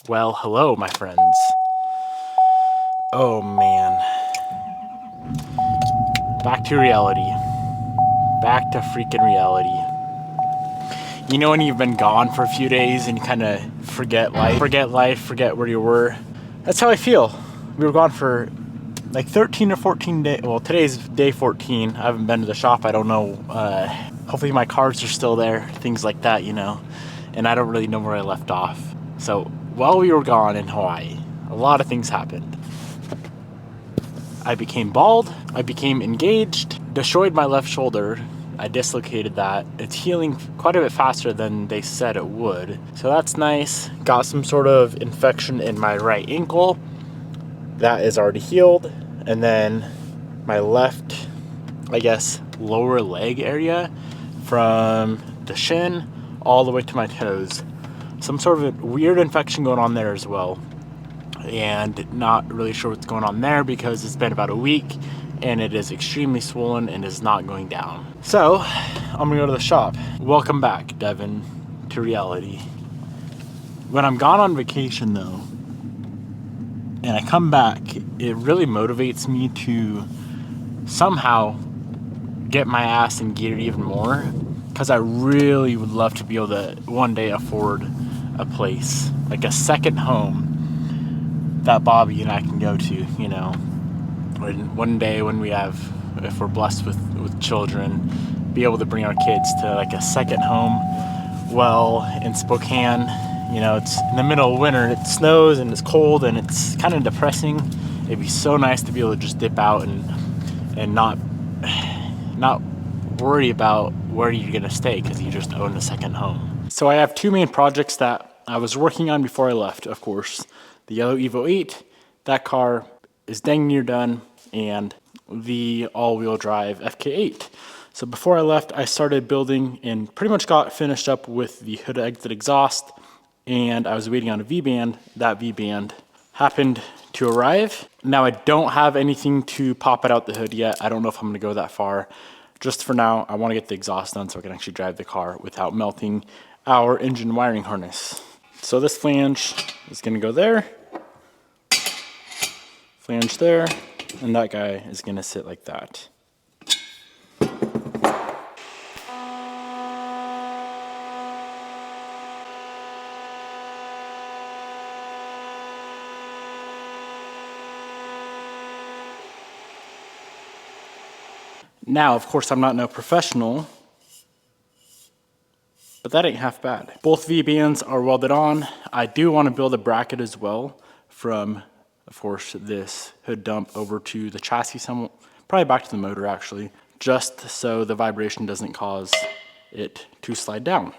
Well, hello, my friends. Oh man. Back to reality. Back to freaking reality. You know when you've been gone for a few days and you kind of forget life, forget where you were? That's how I feel. We were gone for like 13 or 14 days. Well, today's day 14. I haven't been to the shop. I don't know. Hopefully my cards are still there. Things like that, you know. And I don't really know where I left off. So while we were gone in Hawaii, a lot of things happened. I became bald. I became engaged. Destroyed my left shoulder. I dislocated that. It's healing quite a bit faster than they said it would. So that's nice. Got some sort of infection in my right ankle. That is already healed. And then my left, I guess, lower leg area from the shin all the way to my toes. Some sort of a weird infection going on there as well. And not really sure what's going on there because it's been about a week and it is extremely swollen and is not going down. So I'm gonna go to the shop. Welcome back, Devin, to reality. When I'm gone on vacation though, and I come back, it really motivates me to somehow get my ass in gear even more, because I really would love to be able to one day afford a place, like a second home that Bobby and I can go to, you know. One day when we have, if we're blessed with children, be able to bring our kids to like a second home. Well, in Spokane, you know, it's in the middle of winter, it snows and it's cold and it's kind of depressing. It'd be so nice to be able to just dip out and not worry about where you're gonna stay because you just own a second home. So I have two main projects that I was working on before I left, of course. The yellow Evo 8, that car is dang near done, and the all-wheel drive FK8. So before I left, I started building and pretty much got finished up with the hood exit exhaust, and I was waiting on a V-band. That V-band happened to arrive. Now I don't have anything to pop it out the hood yet. I don't know if I'm gonna go that far. Just for now, I wanna get the exhaust done so I can actually drive the car without melting our engine wiring harness. So this flange is gonna go there, flange there, and that guy is gonna sit like that. Now, of course, I'm not no professional, but that ain't half bad. Both V-bands are welded on. I do want to build a bracket as well from, of course, this hood dump over to the chassis, probably back to the motor actually, just so the vibration doesn't cause it to slide down.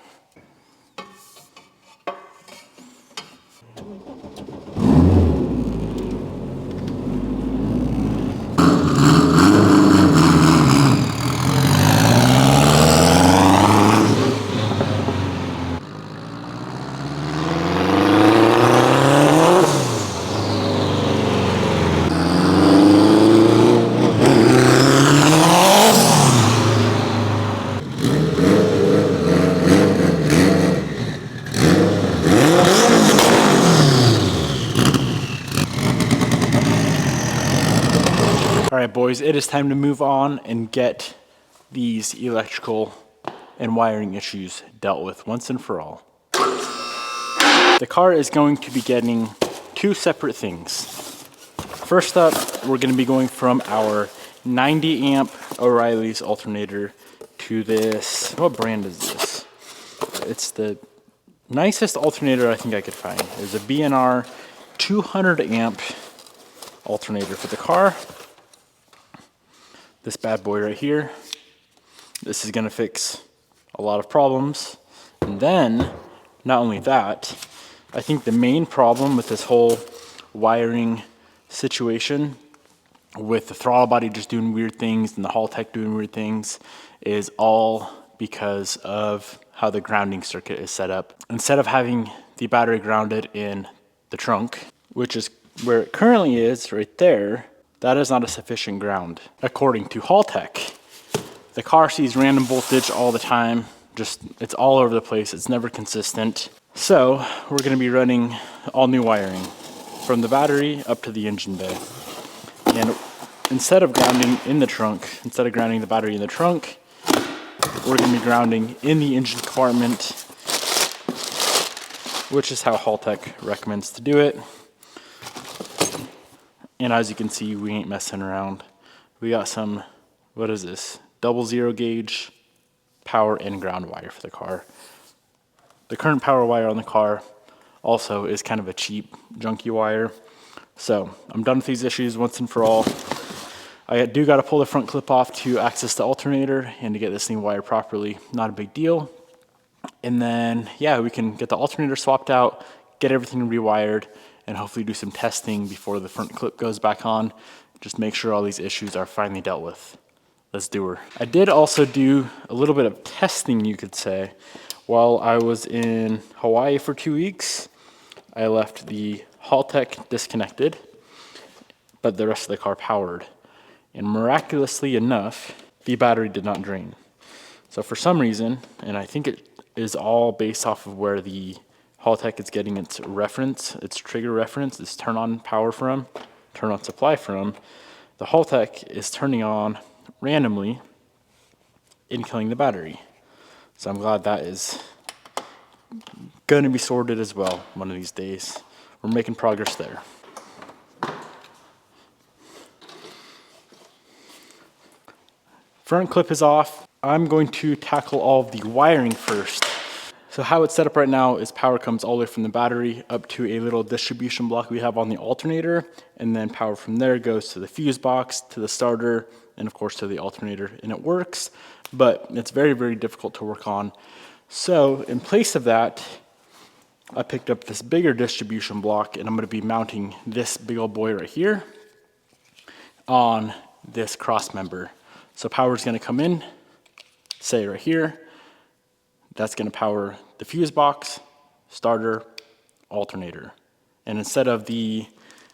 All right, boys, it is time to move on and get these electrical and wiring issues dealt with once and for all. The car is going to be getting two separate things. First up, we're going to be going from our 90 amp O'Reilly's alternator to this. What brand is this? It's the nicest alternator I think I could find. It's a B&R 200 amp alternator for the car. This bad boy right here. This is gonna fix a lot of problems. And then, not only that, I think the main problem with this whole wiring situation, with the throttle body just doing weird things and the Hall Tech doing weird things, is all because of how the grounding circuit is set up. Instead of having the battery grounded in the trunk, which is where it currently is, right there, that is not a sufficient ground. According to Hall Tech, the car sees random voltage all the time. Just, it's all over the place. It's never consistent. So we're going to be running all new wiring from the battery up to the engine bay. And instead of grounding in the trunk, instead of grounding the battery in the trunk, we're going to be grounding in the engine compartment, which is how Haltech recommends to do it. And as you can see, we ain't messing around. We got some, what is this? 00 gauge power and ground wire for the car. The current power wire on the car also is kind of a cheap, junky wire. So I'm done with these issues once and for all. I do got to pull the front clip off to access the alternator and to get this thing wired properly. Not a big deal. And then, yeah, we can get the alternator swapped out, get everything rewired, and hopefully do some testing before the front clip goes back on. Just make sure all these issues are finally dealt with. Let's do her. I did also do a little bit of testing, you could say. While I was in Hawaii for 2 weeks, I left the Haltech disconnected, but the rest of the car powered. And miraculously enough, the battery did not drain. So for some reason, and I think it is all based off of where the Haltech is getting its reference, its trigger reference, its turn on power from, turn on supply from, the Haltech is turning on randomly and killing the battery. So I'm glad that is going to be sorted as well one of these days. We're making progress there. Front clip is off. I'm going to tackle all of the wiring first. So how it's set up right now is power comes all the way from the battery up to a little distribution block we have on the alternator, and then power from there goes to the fuse box, to the starter, and of course to the alternator, and it works, but it's very, very difficult to work on. So in place of that, I picked up this bigger distribution block, and I'm going to be mounting this big old boy right here on this cross member. So power is going to come in, say right here. That's going to power the fuse box, starter, alternator. And instead of the,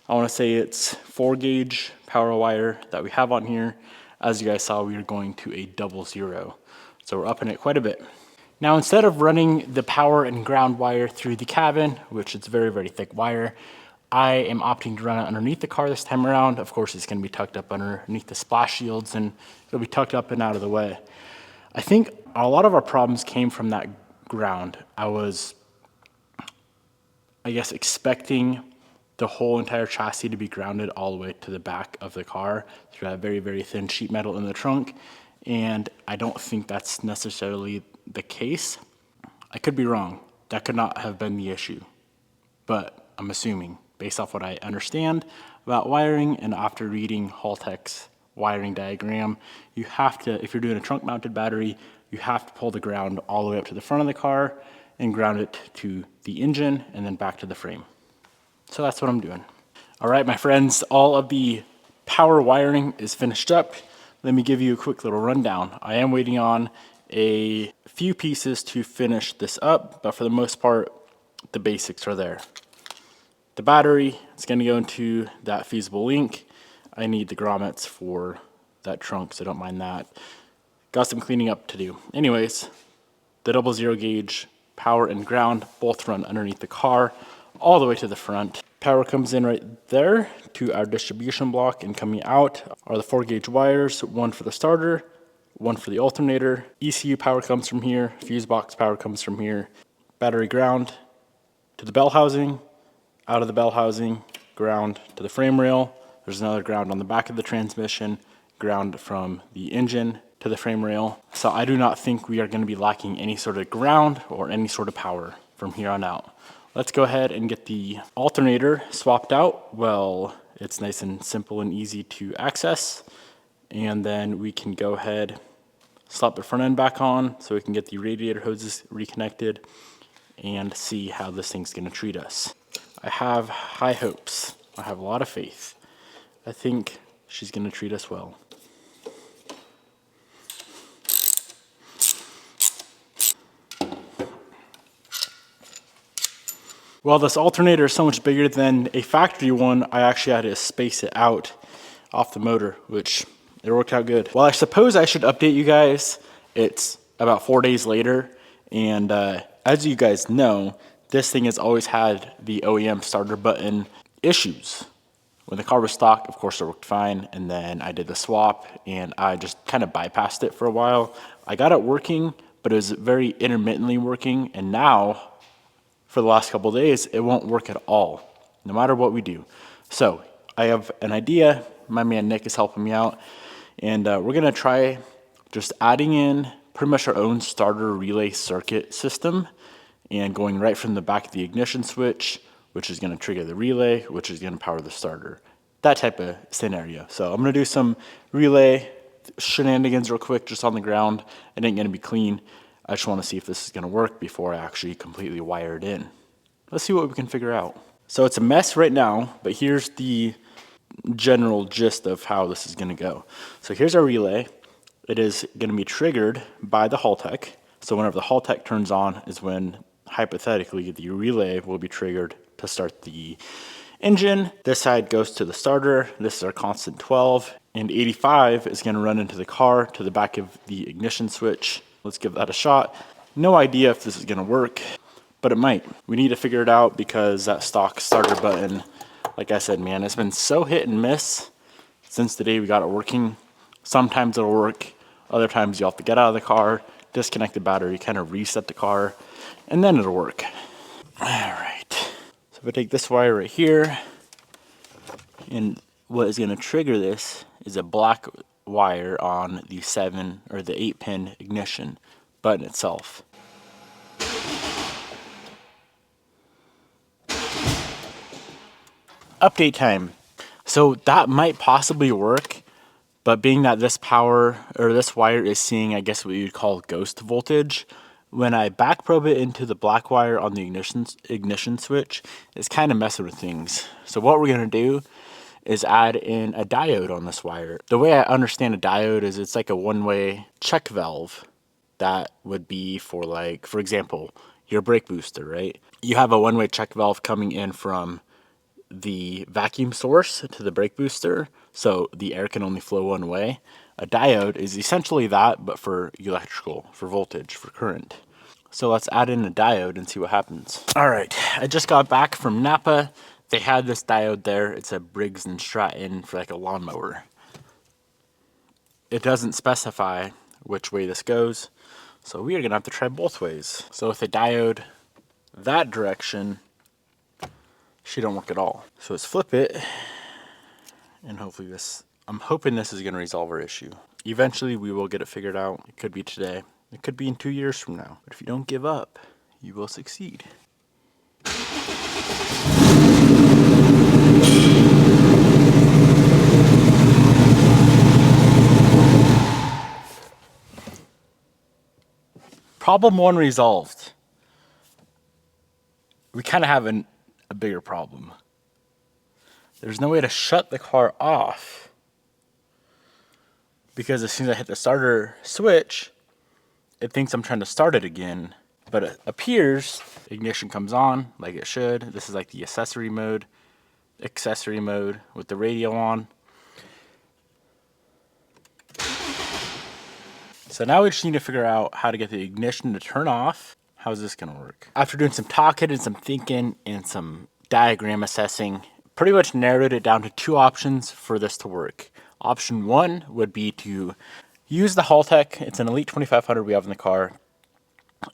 I want to say it's 4 gauge power wire that we have on here, as you guys saw, we are going to a 00. So we're upping it quite a bit. Now, instead of running the power and ground wire through the cabin, which is very, very thick wire, I am opting to run it underneath the car this time around. Of course, it's going to be tucked up underneath the splash shields, and it'll be tucked up and out of the way. I think a lot of our problems came from that ground. I was, I guess, expecting the whole entire chassis to be grounded all the way to the back of the car through that very, very thin sheet metal in the trunk, and I don't think that's necessarily the case. I could be wrong. That could not have been the issue, but I'm assuming based off what I understand about wiring and after reading Haltech's wiring diagram, you have to, if you're doing a trunk mounted battery, you have to pull the ground all the way up to the front of the car and ground it to the engine and then back to the frame. So that's what I'm doing. All right, my friends, all of the power wiring is finished up. Let me give you a quick little rundown. I am waiting on a few pieces to finish this up, but for the most part, the basics are there. The battery is going to go into that fusible link. I need the grommets for that trunk, so don't mind that. Got some cleaning up to do. Anyways, the 00 gauge power and ground both run underneath the car all the way to the front. Power comes in right there to our distribution block, and coming out are the 4 gauge wires, one for the starter, one for the alternator. ECU power comes from here, fuse box power comes from here. Battery ground to the bell housing, out of the bell housing, ground to the frame rail. There's another ground on the back of the transmission, ground from the engine to the frame rail. So I do not think we are going to be lacking any sort of ground or any sort of power from here on out. Let's go ahead and get the alternator swapped out. Well, it's nice and simple and easy to access. And then we can go ahead, slap the front end back on so we can get the radiator hoses reconnected and see how this thing's going to treat us. I have high hopes. I have a lot of faith. I think she's going to treat us well. Well, this alternator is so much bigger than a factory one, I actually had to space it out off the motor, which it worked out good. Well, I suppose I should update you guys. It's about 4 days later, and as you guys know, this thing has always had the OEM starter button issues. When the car was stock, of course it worked fine, and then I did the swap and I just kind of bypassed it for a while. I got it working, but it was very intermittently working, and now for the last couple of days it won't work at all, no matter what we do. So I have an idea. My man Nick is helping me out, and we're gonna try just adding in pretty much our own starter relay circuit system and going right from the back of the ignition switch, which is going to trigger the relay, which is going to power the starter. That type of scenario. So I'm going to do some relay shenanigans real quick just on the ground. It ain't going to be clean. I just want to see if this is going to work before I actually completely wire it in. Let's see what we can figure out. So it's a mess right now, but here's the general gist of how this is going to go. So here's our relay. It is going to be triggered by the Haltech. So whenever the Haltech turns on is when, hypothetically, the relay will be triggered to start the engine. This side goes to the starter. This is our constant 12. And 85 is going to run into the car to the back of the ignition switch. Let's give that a shot. No idea if this is going to work, but it might. We need to figure it out because that stock starter button, like I said, man, it's been so hit and miss since the day we got it working. Sometimes it'll work. Other times you'll have to get out of the car, disconnect the battery, kind of reset the car, and then it'll work. All right. So if I take this wire right here, and what is going to trigger this is a black wire on the 7 or the 8-pin ignition button itself. Update time. So that might possibly work. But being that this power or this wire is seeing, I guess what you'd call ghost voltage, when I back probe it into the black wire on the ignition switch, it's kind of messing with things. So what we're going to do is add in a diode on this wire. The way I understand a diode is it's like a one-way check valve that would be for, like, for example, your brake booster, right? You have a one-way check valve coming in from the vacuum source to the brake booster, so the air can only flow one way. A diode is essentially that, but for electrical, for voltage, for current. So let's add in a diode and see what happens. All right, I just got back from Napa. They had this diode there. It's a Briggs & Stratton for like a lawnmower. It doesn't specify which way this goes, so we are gonna have to try both ways. So with a diode that direction, she don't work at all. So let's flip it, and hopefully this, I'm hoping this is gonna resolve our issue. Eventually we will get it figured out. It could be today, it could be in 2 years from now. But if you don't give up, you will succeed. Problem 1 resolved. We kind of have a bigger problem. There's no way to shut the car off because as soon as I hit the starter switch, it thinks I'm trying to start it again, but it appears ignition comes on like it should. This is like the accessory mode with the radio on. So now we just need to figure out how to get the ignition to turn off. How's this gonna work? After doing some talking and some thinking and some diagram assessing, pretty much narrowed it down to 2 options for this to work. Option 1 would be to use the Haltech. It's an Elite 2500 we have in the car,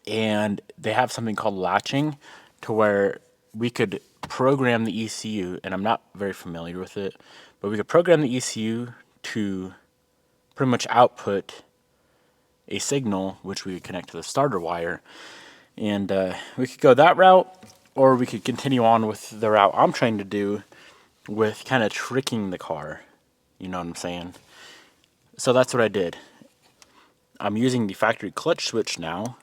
and they have something called latching, to where we could program the ECU, and I'm not very familiar with it, but we could program the ECU to pretty much output a signal which we would connect to the starter wire. And we could go that route, or we could continue on with the route I'm trying to do with kind of tricking the car. You know what I'm saying? So that's what I did. I'm using the factory clutch switch now.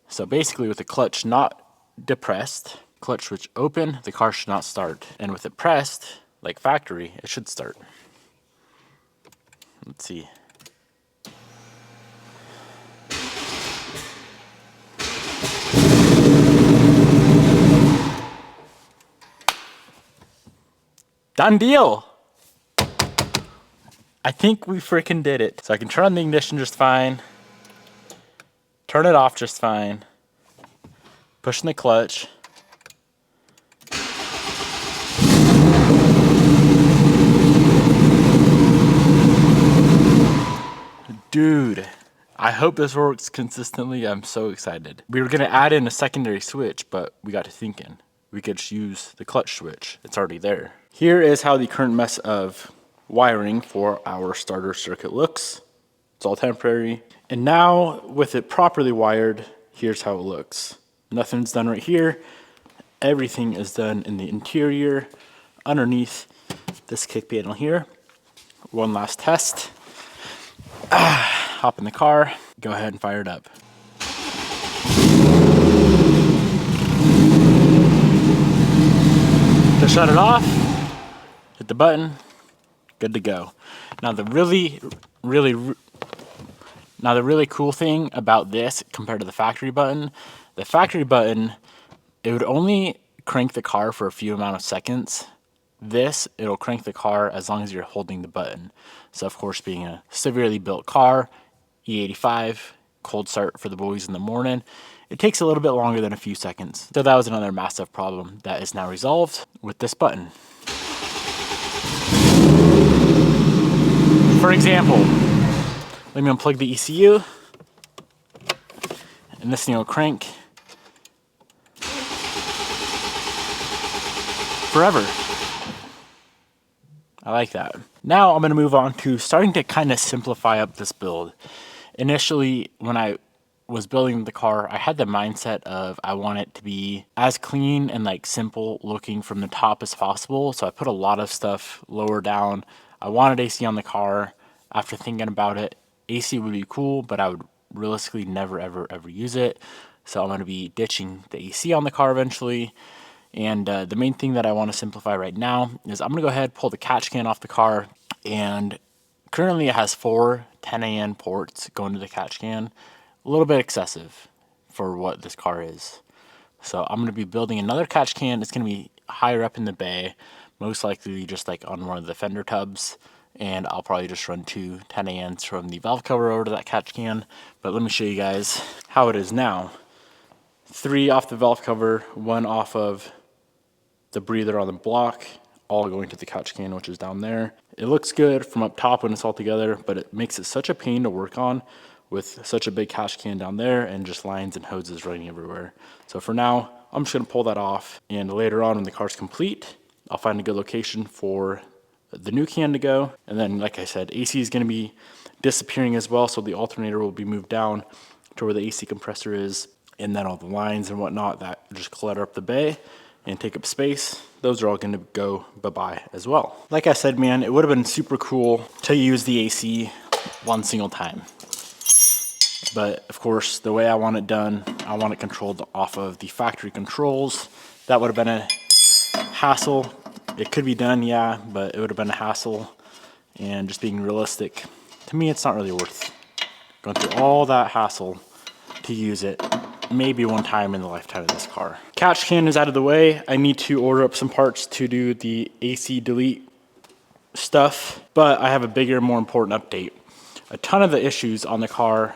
So basically with the clutch not depressed, clutch switch open, the car should not start. And with it pressed, like factory, it should start. Let's see. Done deal. I think we freaking did it. So I can turn on the ignition just fine. Turn it off just fine. Put pushing the clutch. Dude, I hope this works consistently. I'm so excited. We were gonna add in a secondary switch, but we got to thinking we could just use the clutch switch. It's already there. Here is how the current mess of wiring for our starter circuit looks. It's all temporary. And now with it properly wired, here's how it looks. Nothing's done right here. Everything is done in the interior underneath this kick panel here. One last test. Hop in the car, go ahead and fire it up. To shut it off, hit the button, good to go. Now the really cool thing about this compared to the factory button, it would only crank the car for a few amount of seconds. This, it'll crank the car as long as you're holding the button. So of course, being a severely built car, E85, cold start for the boys in the morning, it takes a little bit longer than a few seconds. So that was another massive problem that is now resolved with this button. For example, let me unplug the ECU, and this thing will crank forever. I like that. Now I'm going to move on to starting to kind of simplify up this build. Initially, when I was building the car, I had the mindset of I want it to be as clean and like simple looking from the top as possible. So I put a lot of stuff lower down. I wanted AC on the car. After thinking about it, AC would be cool, but I would realistically never ever use it. So I'm going to be ditching the AC on the car eventually. And the main thing that I want to simplify right now is I'm going to go ahead, pull the catch can off the car, and currently it has 4 10AN ports going to the catch can. A little bit excessive for what this car is. So I'm going to be building another catch can. It's going to be higher up in the bay, most likely just like on one of the fender tubs. And I'll probably just run 2 10ANs from the valve cover over to that catch can. But let me show you guys how it is now. 3 off the valve cover, 1 off of the breather on the block, all going to the catch can, which is down there. It looks good from up top when it's all together, but it makes it such a pain to work on with such a big catch can down there and just lines and hoses running everywhere. So for now, I'm just gonna pull that off, and later on when the car's complete, I'll find a good location for the new can to go. And then, like I said, AC is gonna be disappearing as well, so the alternator will be moved down to where the AC compressor is, and then all the lines and whatnot that just clutter up the bay and take up space, those are all going to go bye-bye as well. Like I said, man, it would have been super cool to use the AC one single time. But of course, the way I want it done, I want it controlled off of the factory controls. That would have been a hassle. It could be done, yeah, but it would have been a hassle. And just being realistic, to me, it's not really worth going through all that hassle to use it maybe one time in the lifetime of this car. Catch can is out of the way. I need to order up some parts to do the AC delete stuff, but I have a bigger, more important update. A ton of the issues on the car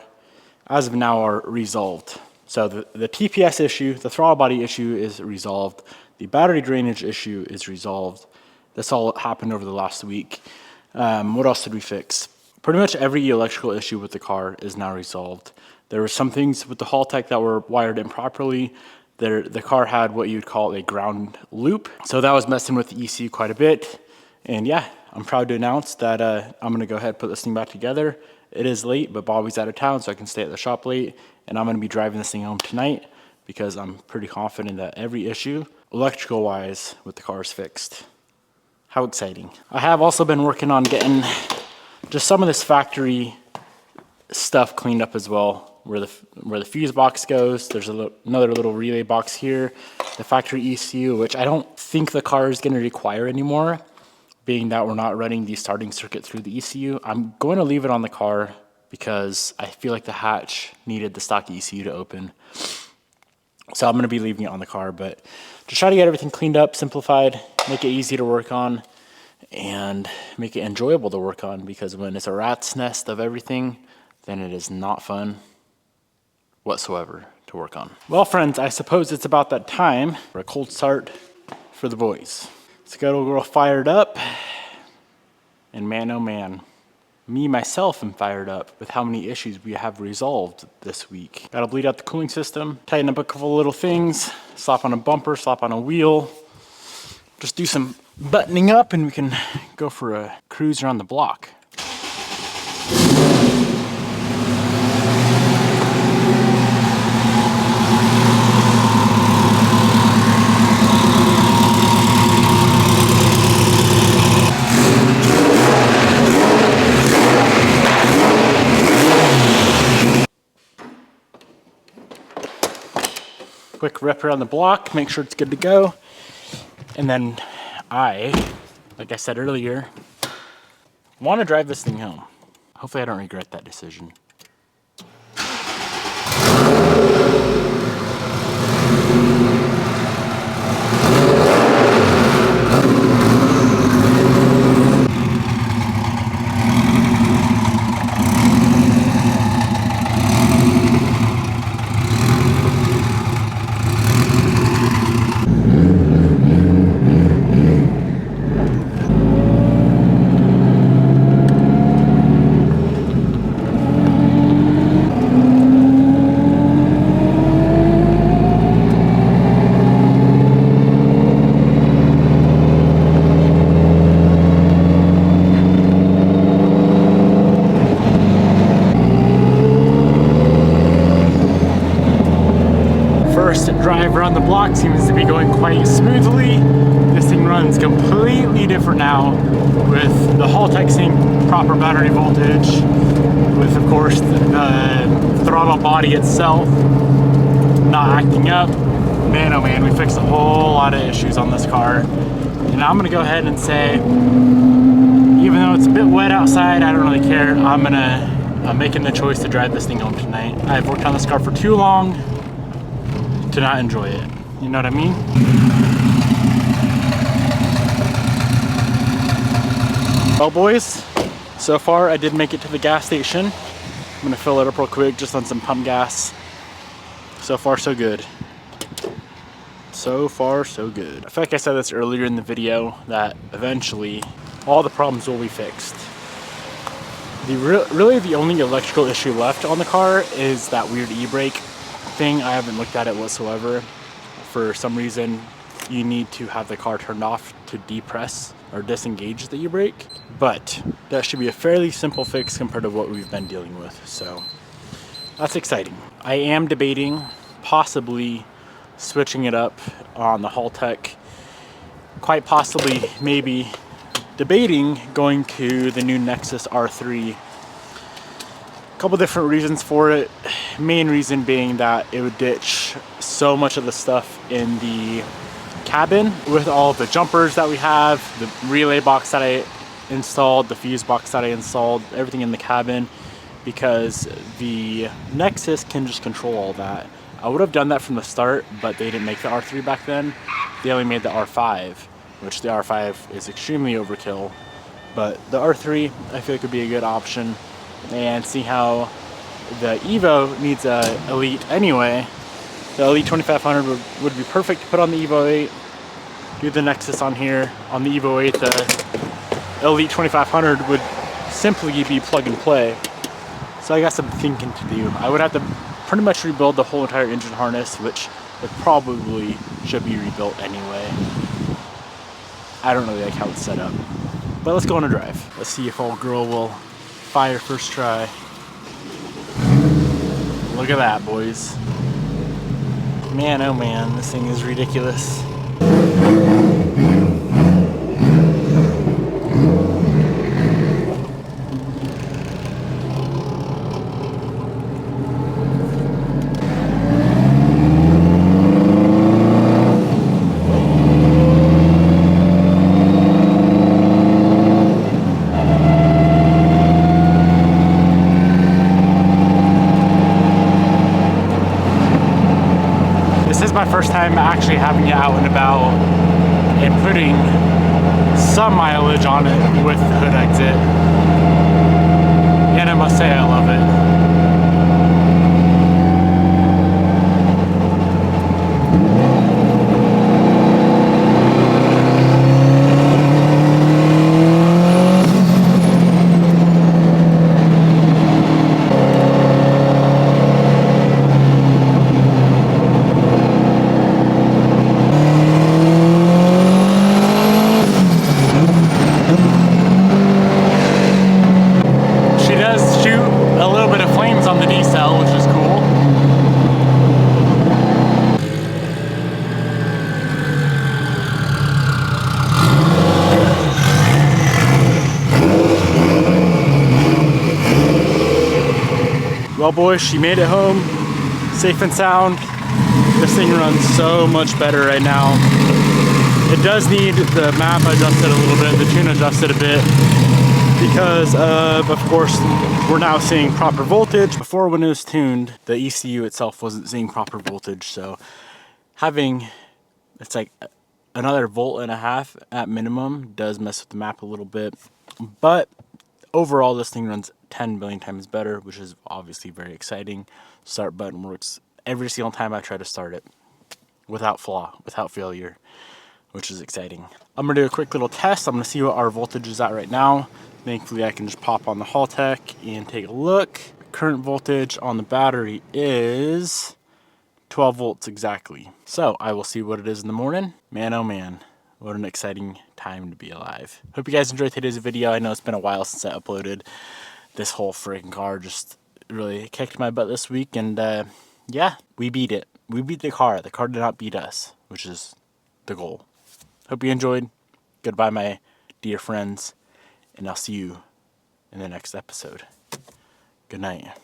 as of now are resolved. So the TPS issue, the throttle body issue is resolved. The battery drainage issue is resolved. This all happened over the last week. What else did we fix? Pretty much every electrical issue with the car is now resolved. There were some things with the Hall Tech that were wired improperly. The car had what you'd call a ground loop. So that was messing with the ECU quite a bit. And yeah, I'm proud to announce that I'm gonna go ahead and put this thing back together. It is late, but Bobby's out of town, so I can stay at the shop late. And I'm gonna be driving this thing home tonight because I'm pretty confident that every issue, electrical wise, with the car is fixed. How exciting. I have also been working on getting just some of this factory stuff cleaned up as well. Where the fuse box goes, there's another little relay box here. The factory ECU, which I don't think the car is going to require anymore, being that we're not running the starting circuit through the ECU. I'm going to leave it on the car because I feel like the hatch needed the stock ECU to open. So I'm going to be leaving it on the car, but just try to get everything cleaned up, simplified, make it easy to work on, and make it enjoyable to work on, because when it's a rat's nest of everything, then it is not fun. whatsoever to work on. Well, friends, I suppose it's about that time for a cold start for the boys. Let's get old girl fired up. And man, oh man, me myself am fired up with how many issues we have resolved this week. Gotta bleed out the cooling system, tighten up a couple little things, slap on a bumper, slap on a wheel, just do some buttoning up and we can go for a cruise around the block. Quick rep around the block, make sure it's good to go. And then like I said earlier, want to drive this thing home. Hopefully I don't regret that decision. Drive around the block seems to be going quite smoothly. This thing runs completely different now with the Haltech Sync proper battery voltage, with of course the throttle body itself not acting up. Man, oh man, we fixed a whole lot of issues on this car. And I'm gonna go ahead and say, even though it's a bit wet outside, I don't really care. I'm making the choice to drive this thing home tonight. I've worked on this car for too long to not enjoy it. You know what I mean? Well, boys, so far I did make it to the gas station. I'm gonna fill it up real quick just on some pump gas. So far, so good. So far, so good. I feel like I said this earlier in the video that eventually all the problems will be fixed. Really the only electrical issue left on the car is that weird e-brake thing. I haven't looked at it whatsoever. For some reason, you need to have the car turned off to depress or disengage the e-brake, but that should be a fairly simple fix compared to what we've been dealing with, so that's exciting. I am debating possibly switching it up on the Haltech, quite possibly maybe debating going to the new Nexus R3. Couple different reasons for it. Main reason being that it would ditch so much of the stuff in the cabin with all of the jumpers that we have, the relay box that I installed, the fuse box that I installed, everything in the cabin, because the Nexus can just control all that. I would have done that from the start, but they didn't make the R3 back then. They only made the R5, which the R5 is extremely overkill. But the R3 I feel like would be a good option. And see how the Evo needs a Elite anyway. The Elite 2500 would be perfect to put on the Evo 8. Do the Nexus on here. On the Evo 8, the Elite 2500 would simply be plug and play. So I got some thinking to do. I would have to pretty much rebuild the whole entire engine harness, which it probably should be rebuilt anyway. I don't really like how it's set up. But let's go on a drive. Let's see if old girl will fire first try. Look at that, boys. Man, oh man, this thing is ridiculous. My first time actually having it out and about and putting some mileage on it with the hood exit, and I must say I love it. boy, she made it home safe and sound. This thing runs so much better right now. It does need the map adjusted a little bit, the tune adjusted a bit, because of course, we're now seeing proper voltage. Before, when it was tuned, the ECU itself wasn't seeing proper voltage, so having, it's like another 1.5 volt at minimum does mess with the map a little bit, but overall this thing runs 10 billion times better, which is obviously very exciting. Start button works every single time I try to start it, without flaw, without failure, which is exciting. I'm gonna do a quick little test. I'm gonna see what our voltage is at right now. Thankfully I can just pop on the Haltech and take a look. Current voltage on the battery is 12 volts exactly. So I will see what it is in the morning. Man, oh man, what an exciting time to be alive. Hope you guys enjoyed today's video. I know it's been a while since I uploaded. This whole freaking car just really kicked my butt this week, and yeah, we beat it. We beat the car. The car did not beat us, which is the goal. Hope you enjoyed. Goodbye, my dear friends, and I'll see you in the next episode. Good night.